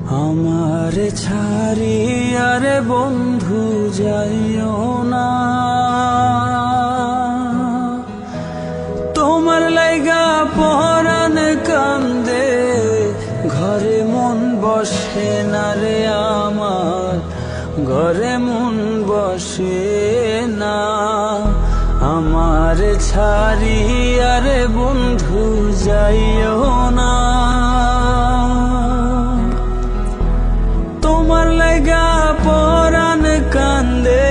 আমারে ছাড়িয়া রে বন্ধু যাইও না, তোমার লাইগা পরাণ কান্দে, ঘরে মন বসে না রে আমার, ঘরে মন বসে না। আমারে ছাড়িয়া রে বন্ধু যাইও না, তোমার লাইগা পরাণ কান্দে,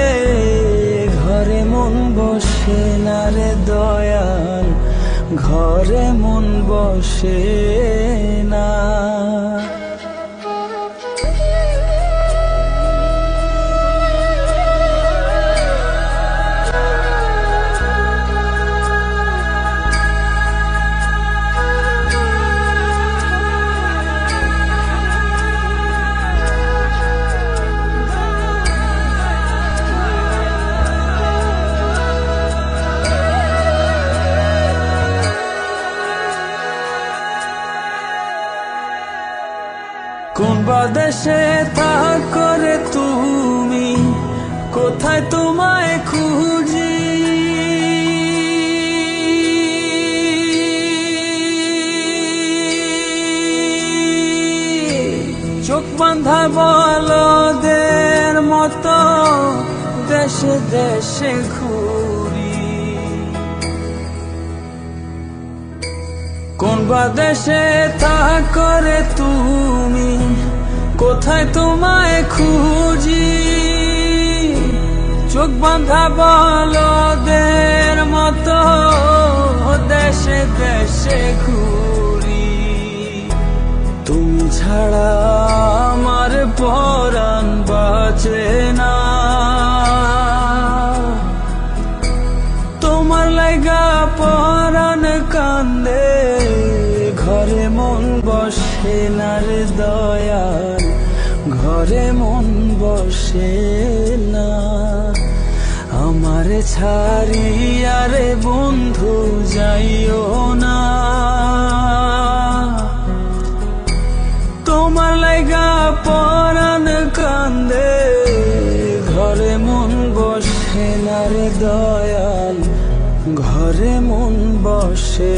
ঘরে মন বসে না রে দয়াল, ঘরে মন বসে না। কোন বাদেশে থাকো রে তুমি, কোথায় তোমায় খুঁজি, চোখ বাঁধা বলদের মতো দেশে দেশে ঘুরি। কোন বাদেশে থাকো রে তুমি, কোথায় তোমায় খুঁজি, চোখ বাঁধা বলদের মতো দেশে দেশে ঘুরি। তুমি ছাড়া আমার পরাণ বাঁচে না, তোমার লাইগা পরাণ কান্দে, ঘরে মন বসে না রে দয়াল, ঘরে মন বসে না। আমারে ছাড়িয়া রে বন্ধু যাইও না, তোমার লাইগা পরাণ কান্দে, ঘরে মন বসে না রে দয়াল, ঘরে মন বসে